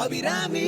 Abirami.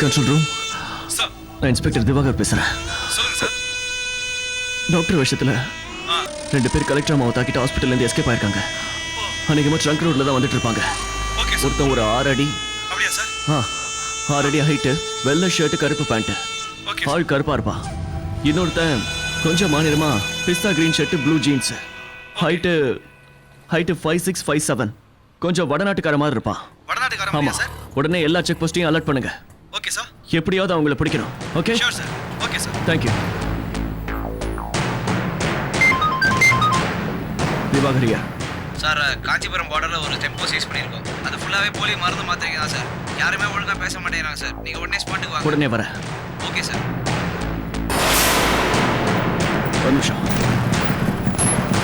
Control room sir. நான் inspector Diwakar பேசுறேன். சொல்லுங்க சார். டாக்டர் விஷயத்துல 2 பேர் கலெக்டர் அம்மாவை தாக்கிட்டு ஹாஸ்பிட்டல்ல இருந்து எஸ்கேப் ஆயிருக்காங்க. அன்னைக்கு ட்ரங்க் ரோட்ல தான் வந்துட்டு இருப்பாங்க. Okay sir. ஒருத்தன் ஒரு 6 அடி. அப்படியா சார்? 6 அடி ஹைட்டு, வெள்ளை ஷர்ட், கருப்பு பேண்ட். ஓகே. ஆள் கருப்பா இருப்பான். இன்னொருத்தன் கொஞ்சம் மாநிலமா pista green shirt, blue jeans. Height 5'6", 5'7". கொஞ்சம் வடநாட்டுக்கார மாதிரி இருப்பான். வடநாட்டுக்காரன் ஆமா. சார். உடனே எல்லா செக் போஸ்டையும் அலர்ட் பண்ணுங்க. Okay sir. எப்படியாவது அவங்கள பிடிக்கணும். Okay? Sure sir. Okay sir. Thank you. திவாகரியா சார், காஞ்சிபுரம் பார்டர்ல ஒரு டெம்போ சீஸ் பண்ணியிருக்கோம். அது ஃபுல்லாவே போலி மருந்து மாத்திரைங்க தான் சார். யாருமே ஒழுங்கா பேச மாட்டேங்கிறாங்க சார். நீங்க உடனே ஸ்பாட்டுக்கு வாங்க. உடனே வரேன். Okay sir. ஒரு நிமிஷம்.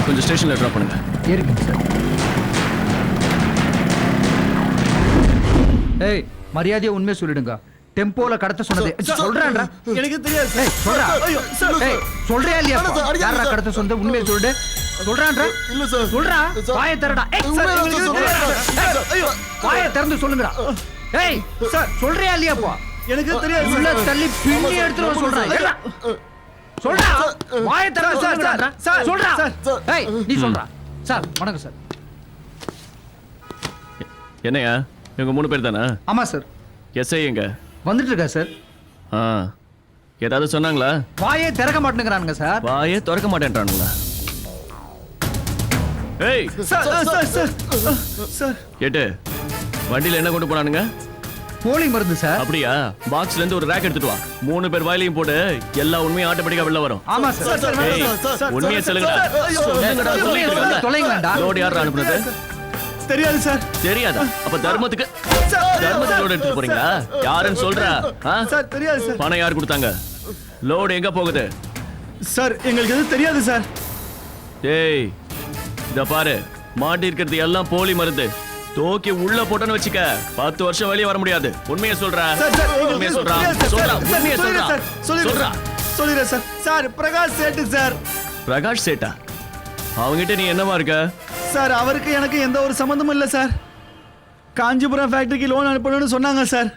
கொஞ்சம் ஸ்டேஷன்ல ட்ராப் பண்ணுங்க. இருக்குங்க சார். ஏய், மரியாதையா உண்மையை சொல்லிடுங்க. டெம்போல கடத்த சொன்னது சொல்றேன்டா. எனக்கு தெரியாது சார். ஏய், சொல்றா. ஐயோ சார். ஏய், சொல்றியா இல்லையா? யாரா கடத்த சொன்னது? உண்மையை சொல்லிடு. சொல்றான்டா. இல்ல சார். சொல்றா. வாயை திறடா. ஏய், சார், எங்களுக்கு தெரியாது. ஐயோ, வாயை திறந்து சொல்லுங்கடா. ஏய், சார், சொல்றியா இல்லையாப்பா? எனக்கு தெரியாது உள்ள சார். தள்ளி பின்னி எடுத்துட்டு வர சொல்றா. ஏடா. சொல்றா. வாயை திறந்து சார், சொல்லுங்கடா. சார், சொல்றா. சார். ஏய், நீ சொல்றா. சார், வணக்கம் சார். என்னையா இவங்க 3 பேர் தானே? ஆமா சார். எஸ்ஐ எங்க? வந்துட்டு இருக்கா சார்? ஏதாவது சொன்னாங்களா? வாயே திறக்க மாட்டேங்கிறானுங்க சார். வாயே திறக்க மாட்டேன்றானுங்களா? ஏய் சார் சார் சார் சார். கேட்டு வண்டியில என்ன கொண்டு போனானுங்க? போலி மருந்து சார். அப்படியா? பாக்ஸ்ல இருந்து ஒரு ரேக் எடுத்துட்டு வா. 3 பேர் வாயிலையும் போடு. எல்லா உண்மையும் ஆட்டோமேட்டிக்கா வெளில வரும். ஆமா சார். ஏய், உண்மையை சொல்லுங்கடா. சொல்லுங்கடா, சொல்லுங்கடா. தொலைங்கடா. லோடு யாரா அனுப்புனது? தெரியாது சார். தெரியாதா? அப்ப தர்மத்துக்கு லோடு எடுத்துட்டு போறீங்களா? யாருன்னு சொல்றா? சார் தெரியாது சார். பணம் யார் கொடுத்தாங்க? லோடு எங்க போகுது? சார் எங்களுக்கு எதுவும் தெரியாது சார். டேய், இத பாரு, மாட்டி இருக்கிறது எல்லாம் போலி மருந்து. தூக்கி உள்ள போட்டோன்னு வச்சுக்க, 10 வருஷம் வெளியே வர முடியாது. உண்மையை சொல்றா. சார் சார் உண்மையை சொல்றா. சொல்றா, உண்மையை சொல்றா. சொல்றா. சொல்லிடுறேன் சார். சார் பிரகாஷ் சேட்டு சார். பிரகாஷ் சேட்டா? அவங்கிட்ட நீ என்னவா இருக்க? சார் அவருக்கு எனக்கு எந்த ஒரு சம்மந்தமும் இல்லை சார். காஞ்சிபுரம் ஃபேக்டரிக்கு லோன் அனுப்பணும்னு சொன்னாங்க சார்.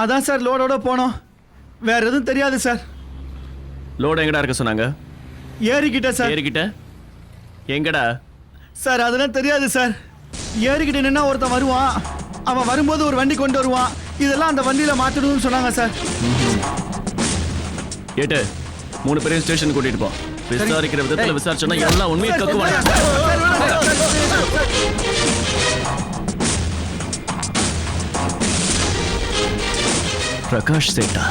அதான் சார் லோடோட போனோம். வேற எதுவும் தெரியாது சார். லோடு எங்கடா இருக்க சொன்னாங்க? ஏறிக்கிட்ட சார். ஏறிக்கிட்ட எங்கடா? சார் அதெல்லாம் தெரியாது சார். ஏறிக்கிட்ட நின்னா ஒருத்தன் வருவான். அவன் வரும்போது ஒரு வண்டி கொண்டு வருவான். இதெல்லாம் அந்த வண்டியில மாத்தணும்னு சொன்னாங்க சார். கேட்டு 3 பேரையும் ஸ்டேஷன் கூட்டிட்டு போ. விசாரிக்கிற விதத்துல விசாரிச்சோன்னா எல்லாம் உண்மையை கக்குவாங்க. பிரகாஷ் சேட்டா.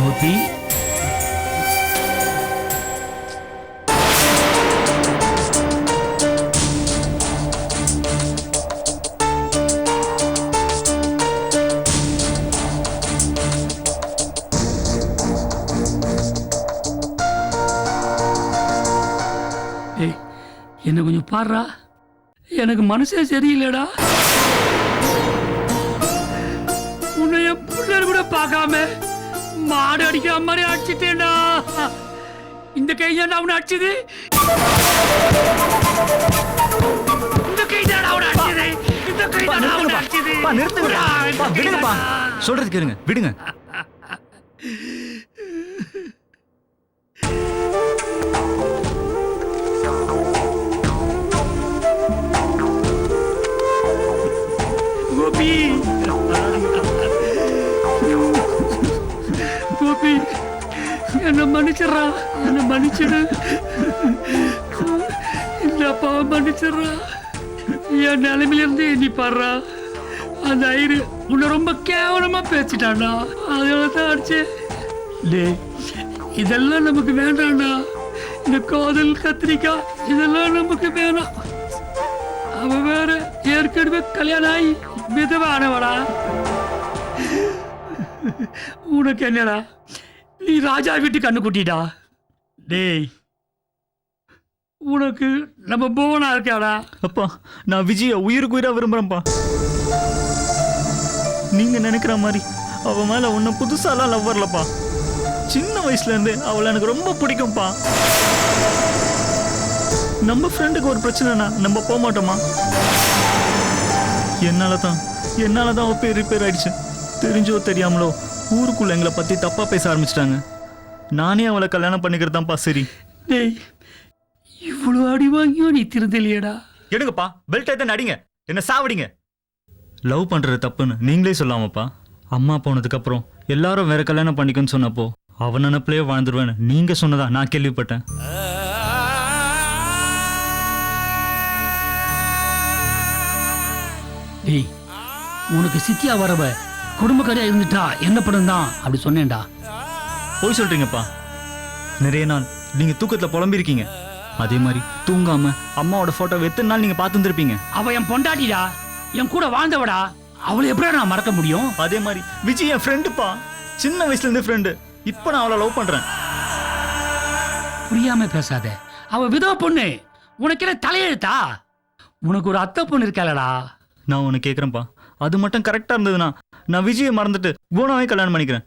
கோபி, என்ன கொஞ்சம் பாடுறா, எனக்கு மனசே சரியில்லைடா. உன்னை என் பிள்ளைகள் கூட பார்க்காம மாடு அடிக்கிற மாதிரி அடிச்சிட்டேன்டா. இந்த கை தான் அவனை அடிச்சது, இந்த கை தான் அவனை அடிச்சது, இந்த கை தான் அவனை அடிச்சது. விடுங்கப்பா, சொல்றது கேளுங்க, விடுங்க. கோபி, கோபி, என்ன மன்னிச்சிடறா, என்ன மன்னிச்சிடு. இந்த அப்பாவை மன்னிச்சிடறா. என் நிலைமையிலிருந்து எண்ணி பாடுறா. அந்த ஐயரு உன்னை ரொம்ப கேவலமா பேசிட்டான்டா, அதனால தான் அடிச்சேன். டேய், இதெல்லாம் நமக்கு வேண்டாம்டா. இந்த காதல் கத்திரிக்காய் இதெல்லாம் நமக்கு வேணாம். அவன் வேற ஏற்கனவே கல்யாணம் ஆகி விதவானவடா. உனக்கு என்னடா, நீ ராஜா வீட்டு கண்ணு குட்டிடா. டேய், உனக்கு நம்ம புவனா இருக்காடா. அப்பா, நான் விஜய உயிருக்கு உயிரா விரும்புறேன்ப்பா. நீங்க நினைக்கிற மாதிரி அவ மேல ஒன்னும் புதுசாலாம் லவ் வரலப்பா. சின்ன வயசுல இருந்து அவளை எனக்கு ரொம்ப பிடிக்கும்பா. நம்ம ஃப்ரெண்டுக்கு ஒரு பிரச்சனைனா நம்ம போக மாட்டோமா? என்னாலதான் அவ பேர் ரிப்பேர் ஆயிடுச்சு. தெரிஞ்சோ தெரியாமலோ ஊருக்குள்ள எங்களை பத்தி தப்பா பேச ஆரம்பிச்சிட்டாங்க. நானே அவளை கல்யாணம் பண்ணிக்கிறதாப்பா சரி. டேய், இவ்வளவு அடி வாங்கியோ நீ திருந்தலையடா. எடுங்கப்பா, பெல்ட் எடுத்து அடிங்க, என்ன சாவடிங்க. லவ் பண்றது தப்புன்னு நீங்களே சொல்லாமப்பா. அம்மா போனதுக்கு அப்புறம் எல்லாரும் வேற கல்யாணம் பண்ணிக்கன்னு சொன்னப்போ அவன் நினைப்பிலே வாழ்ந்துருவேன்னு நீங்க சொன்னதா நான் கேள்விப்பட்டேன். டேய், உனக்கு சித்தியா வரவ குடும்பக்காரியா இருந்துட்டா என்ன பண்ணுதான் அப்படி சொன்னேன்டா. போய் சொல்றீங்கப்பா. நிறைய நாள் நீங்க தூக்கத்துல புலம்பிருக்கீங்க. அதே மாதிரி தூங்காம அம்மாவோட போட்டோ எத்தனை நாள் நீங்க பார்த்துருப்பீங்க. அவ என் பொண்டாட்டிடா, என் கூட வாழ்ந்தவடா. அவளை எப்படி நான் மறக்க முடியும்? அதே மாதிரி விஜய் என் ஃப்ரெண்டுப்பா. சின்ன வயசுல இருந்து ஃப்ரெண்டு. இப்போ நான் அவளை லவ் பண்றேன். புரியாம பேசாத. அவ விதவ பொண்ணு. உனக்கு என்ன தலையெழுத்தா? உனக்கு ஒரு அத்தை பொண்ணு இருக்காளடா. நான் உனக்கு கேட்குறேன்ப்பா, அது மட்டும் கரெக்டாக இருந்ததுன்னா நான் விஜயை மறந்துட்டு குணாவே கல்யாணம் பண்ணிக்கிறேன்.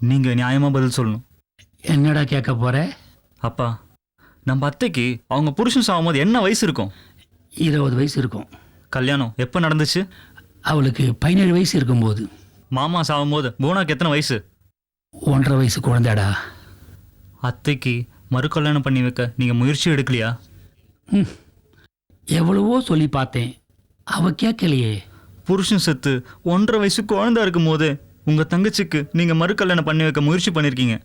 நீங்கள் நியாயமாக பதில் சொல்லணும். என்னடா கேட்க போற? அப்பா, நம்ம அத்தைக்கு அவங்க புருஷன் சாகும்போது என்ன வயசு இருக்கும்? 20 வயசு இருக்கும். கல்யாணம் எப்போ நடந்துச்சு? அவளுக்கு 17 வயசு இருக்கும்போது. மாமா சாகும்போது குணாக்கு எத்தனை வயசு? 1.5 வயசு குழந்தைடா. அத்தைக்கு மறு கல்யாணம் பண்ணி வைக்க நீங்கள் முயற்சி எடுக்கலையா? எவ்வளவோ சொல்லி பார்த்தேன், அவ கேட்கலையே. புருஷன் செத்து 1.5 வயசு குழந்தை இருக்கும் போது உங்க தங்கச்சிக்கு நீங்க மறு கல்யாணம் பண்ணி வைக்க முயற்சி பண்ணிருக்கீங்க.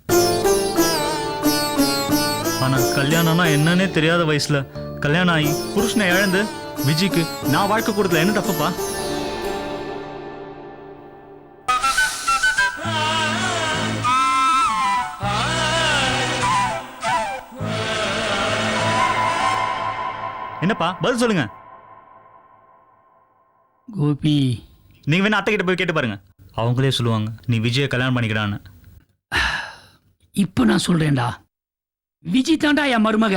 ஆனா கல்யாணம்னா என்னன்னே தெரியாத வயசுல கல்யாணம் ஆகி புருஷனை இழந்து விஜய்க்கு நான் வாழ்க்கை கொடுத்தல என்ன தப்புப்பா? என்னப்பா பதில் சொல்லுங்க. கோபி, நீங்க வேணா அத்தை கிட்ட போய் கேட்டு பாருங்க. அவங்களே சொல்லுவாங்க நீ விஜயை கல்யாணம் பண்ணிக்கிறான்னு. இப்ப நான் சொல்றேன்டா, விஜி தாண்டா என் மருமக.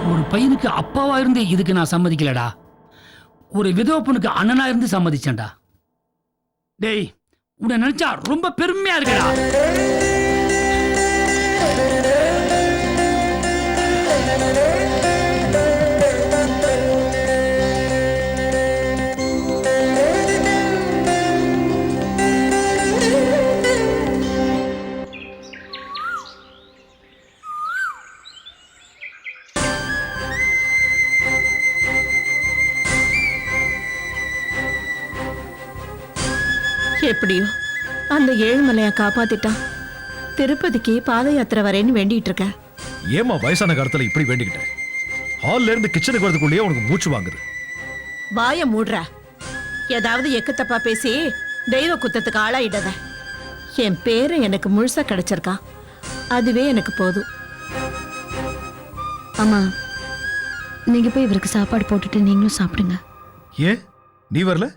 ஒரு பையனுக்கு அப்பாவா இருந்து இதுக்கு நான் சம்மதிக்கலடா. ஒரு விதவை பொண்ணுக்கு அண்ணனா இருந்து சம்மதிச்சேன்டா. டேய், உன்னை நினைச்சா ரொம்ப பெருமையா இருக்கடா. எப்படியோ அந்த ஏழுமலையை காப்பாத்திட்டான். திருப்பதிக்கு பாத யாத்திரை வரேன்னு வேண்டிட்டு இருக்கேன். ஏமா வயசான காலத்துல இப்படி வேண்டிக்கிட்ட? ஹால்ல இருந்து கிச்சனுக்கு வரதுக்குள்ளேயே உனக்கு மூச்சு வாங்குது. வாய மூடுற. ஏதாவது எக்குத்தப்பா பேசி தெய்வ குத்தத்துக்கு ஆளாயிடாத. என் பேரு எனக்கு முழுசா கிடைச்சிருக்கான், அதுவே எனக்கு போதும். அம்மா, நீங்க போய் இவருக்கு சாப்பாடு போட்டுட்டு நீங்களும் சாப்பிடுங்க. ஏன் நீ வரல?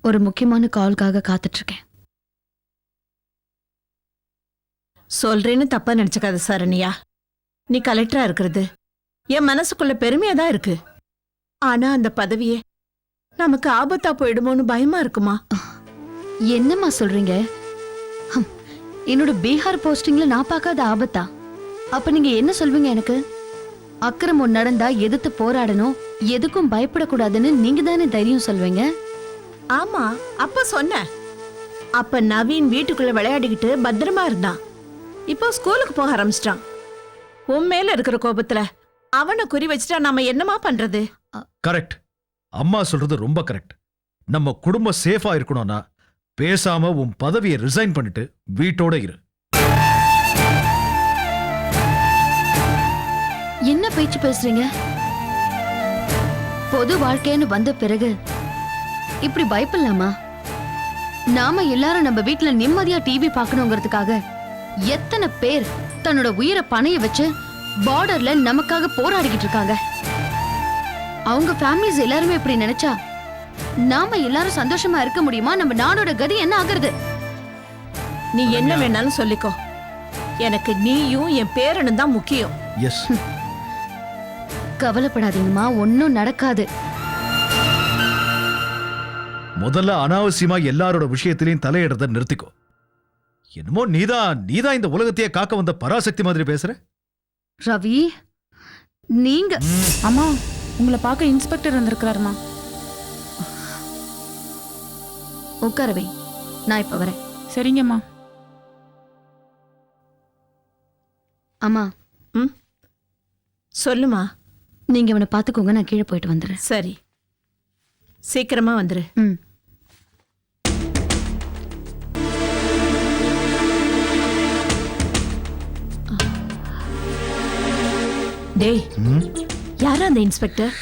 ஒரு முக்கியமான கால்காக காத்துட்டு இருக்கேன். சொல்றேன்னு தப்பா நினைச்சுக்காத சரண்யா. நீ கலெக்டரா இருக்கிறது என் மனசுக்குள்ள பெருமையா தான் இருக்கு. ஆனா அந்த பதவியே நமக்கு ஆபத்தா போயிடுமோன்னு பயமா இருக்குமா? என்னம்மா சொல்றீங்க? என்னோட பீகார் போஸ்டிங்ல நான் பார்க்காத ஆபத்தா? அப்ப நீங்க என்ன சொல்வீங்க எனக்கு? அக்கிரமம் நடந்தா எதிர்த்து போராடணும், எதுக்கும் பயப்படக்கூடாதுன்னு நீங்க தானே தைரியம் சொல்வீங்க. ஆமா, அப்ப சொன்ன. அப்ப நவீன் வீட்டுக்குள்ள விளையாடிக்கிட்டு பத்திரமா இருந்தான். இப்போ ஸ்கூலுக்கு போக ஆரம்பிச்சிட்டான். உன் மேல இருக்கிற கோபத்துல அவனை குறி வச்சுட்டா நாம என்னமா பண்றது? கரெக்ட். அம்மா சொல்றது ரொம்ப கரெக்ட். நம்ம குடும்பம் சேஃபா இருக்கணும்னா பேசாம உன் பதவியை ரிசைன் பண்ணிட்டு வீட்டோட இரு. என்ன பேச்சு பேசுறீங்க? பொது வாழ்க்கைன்னு வந்த பிறகு இப்படி பயப்படலாமா? நாம எல்லாரும் நம்ம வீட்டுல நிம்மதியா டிவி பார்க்கணுங்கிறதுக்காக எத்தனை பேர் தன்னோட உயிரை பணைய வச்சு பார்டர்ல நமக்காக போராடிக்கிட்டு இருக்காங்க. அவங்க ஃபேமிலிஸ் எல்லாருமே இப்படி நினைச்சா நாம எல்லாரும் சந்தோஷமா இருக்க முடியுமா? நம்ம நாடோட கதி என்ன ஆகுறது? நீ என்ன வேணாலும் சொல்லிக்கோ, எனக்கு நீயும் என் பேரனும் தான் முக்கியம். எஸ். கவலைப்படாதீங்கம்மா, ஒன்னும் நடக்காது. முதல்ல அனாவசியமா எல்லாரோட விஷயத்திலையும் தலையிடுறத நிறுத்திக்கோ. என்னமோ நீதான் இந்த உலகத்தையே காக்க வந்த பராசக்தி மாதிரி பேசுற. ரவி, நீங்க அம்மா, உங்களை பார்க்க இன்ஸ்பெக்டர் வந்திருக்கிறாருமா. உட்காரவே, நான் இப்ப வரேன். சரிங்கம்மா. அம்மா, சொல்லுமா. நீங்க இவனை பாத்துக்கோங்க, நான் கீழே போயிட்டு வந்துடுறேன். சரி, சீக்கிரமா வந்துரு. ம். டேய், யாரா அந்த இன்ஸ்பெக்டர்?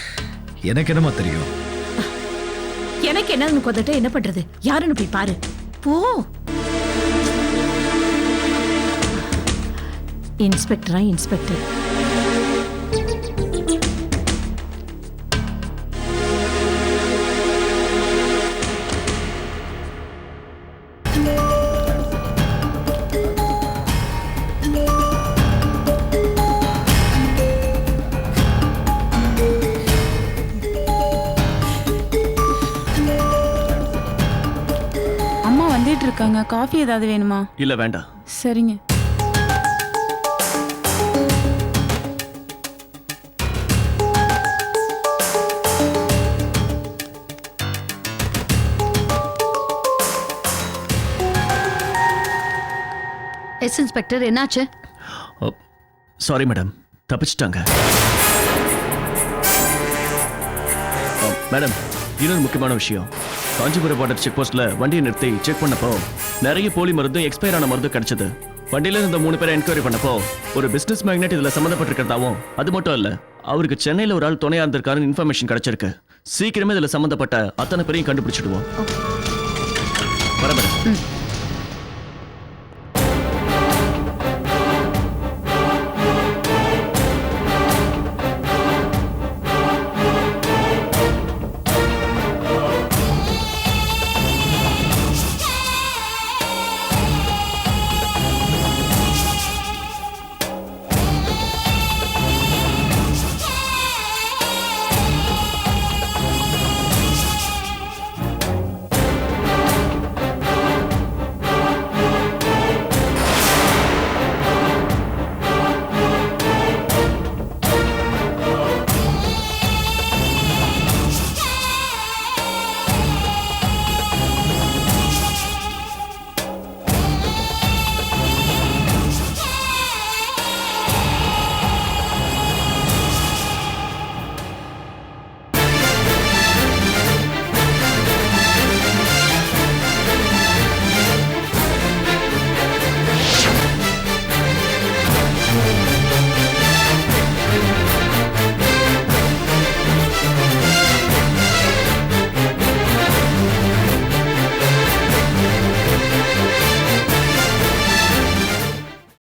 எனக்கு என்னமா தெரியும்? எனக்கு என்னன்னு கொதட்ட என்ன பண்றது? யாருன்னு போய் பாரு. போ. இன்ஸ்பெக்டரா இன்ஸ்பெக்டர்? அம்மா வந்துட்டு இருக்காங்க. காஃபி ஏதாவது வேணுமா? இல்ல வேண்டாம். சரிங்க. எஸ் இன்ஸ்பெக்டர், என்னாச்சு? சாரி மேடம், தப்பிச்சிட்டாங்க. மேடம், இன்னொரு முக்கியமான விஷயம். காஞ்சிபுரம் பார்டர் செக் போஸ்ட்ல வண்டியை நிறுத்தி செக் பண்ணப்போ நிறைய போலி மருந்தும் எக்ஸ்பயர் ஆன மருந்து கிடைச்சது. வண்டியில இருந்த 3 பேரை என்கொயரி பண்ணப்போ ஒரு பிசினஸ் மேக்னெட் இதுல சம்மந்தப்பட்டிருக்கிறதாவும், அது மட்டும் இல்ல, அவருக்கு சென்னையில ஒரு ஆள் துணையா இருந்திருக்காருன்னு இன்ஃபர்மேஷன் கிடைச்சிருக்கு. சீக்கிரமே இதுல சம்மந்தப்பட்ட அத்தனை பேரையும் கண்டுபிடிச்சிடுவோம். வரேன் ம்